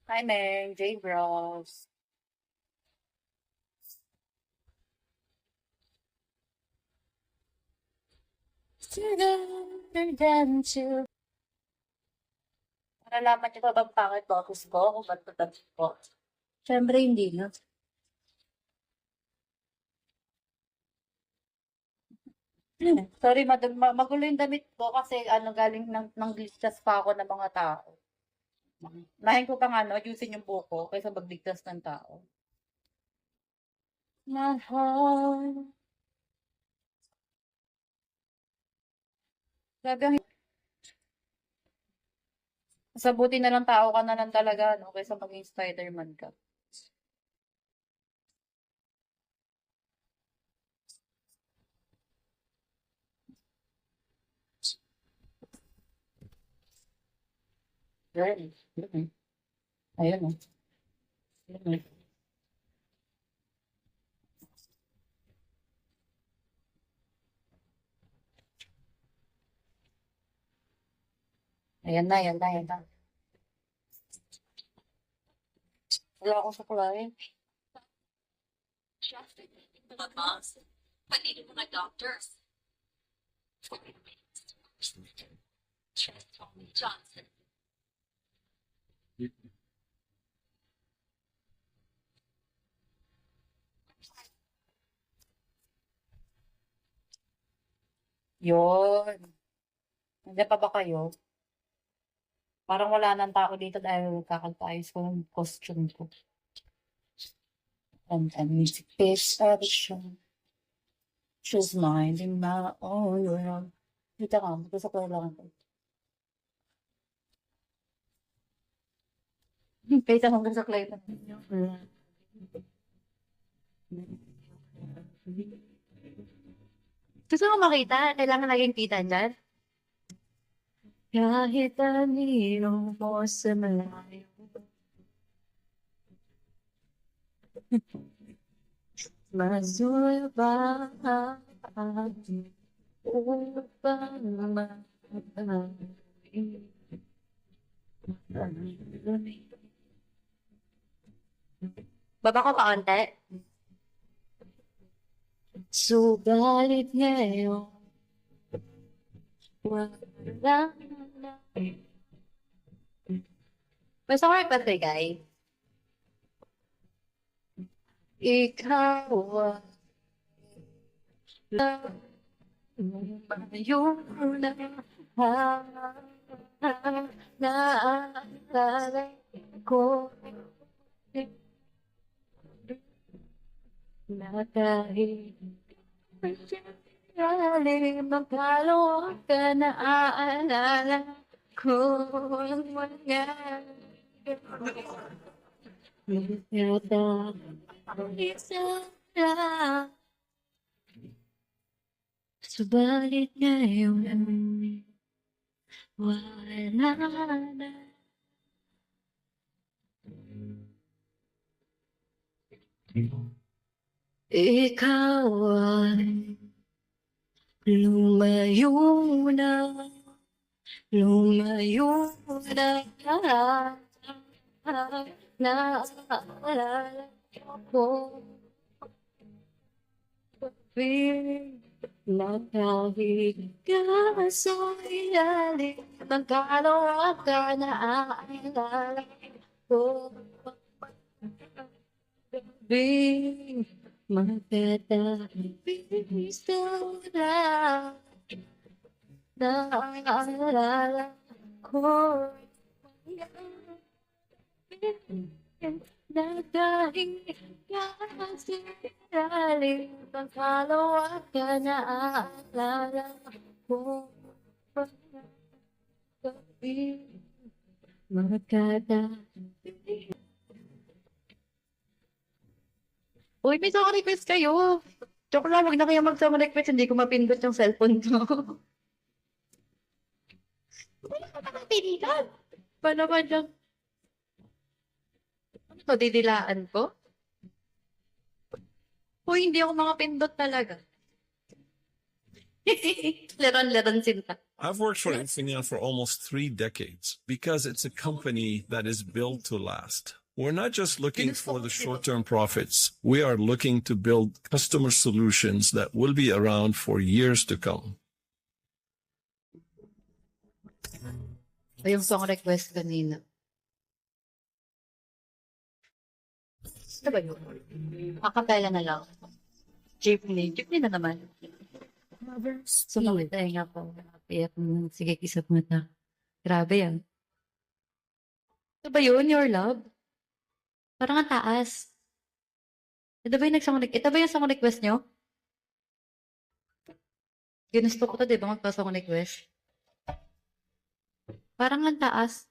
Hi, Meng. J Bros. Nalalaman niyo ba bang pangit boses ko kung ba't matapos ko? Siyempre, hindi na. Sorry, magulo yung damit ko kasi galing ng ligtas pa ako ng mga tao. Nahin ko pang ayusin yung buko kaysa magligtas ng tao. Mahal. Grabe ang sa buti na lang tao ka na lang talaga, no? Kaysa maging Spider-Man ka. Right. Ayun, oh. Ayun, oh. Ayan na, ayan na, ayan na. Wala akong sukulay. Mga moms, pati ng mga doctors. Johnson. Yun. Nandiyan pa ba kayo? Parang wala nang tao dito dahil kakantayos ko ng costume ko. And music fish audition. She's minding my own world. Dito ka, gusto ko lang ito. Pesa kong gusto ko lang ito. Gusto mo makita? Kailangan naging kita dyan? Kahit anino mo sa malayo. Mazuya ba upang baba ko kaunti. Subalit ngayon, wala na. May sa ba guy? Ikaw yung na naalala ko na kahit magkalawa ka na aalala ko ang mga yata isa lang. Subalit ngayon wala na. Ikaw ay lumayo na, lumayo na. Naalala ko na kahit ka sa ilalim ng kalawa ka na aalala ko. Bing, magkatabi sa lang naalala ko na kahit kasi ilalim ng kalawa ka na aalala ko. Magkatabi. Uy, may song request kayo. Joke lang, wag na kayo mag-song request, hindi ko mapindot yung cellphone ko. Wala ka nakapilitan. Paano ba dyan? Ano to, didilaan ko? Uy, hindi ako makapindot talaga. Leron-leron sinta. I've worked for Infineon for almost 3 decades because it's a company that is built to last. We're not just looking for the short-term profits. We are looking to build customer solutions that will be around for years to come. O yung song request kanina. Ito ba yun? Akapela na lang. Jeepney. Jeepney na naman. Sumakit tayo nga po. Kaya kung sige, kisap mo ta. Grabe yan. Ito ba yun, Your Love? Parang ang taas. Ito ba yung ito ba yung song request nyo? Ginusto ko to, di ba? Magpa-song request. Parang ang taas.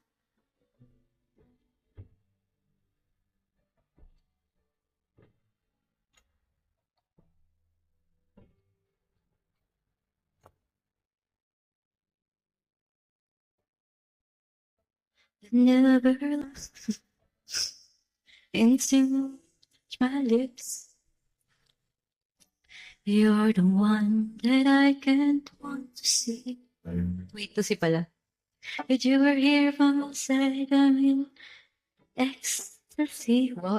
Never lost into my lips. You're the one that I can't want to see. Wait, to si pala. If you were here from outside, I'm in ecstasy. Wow,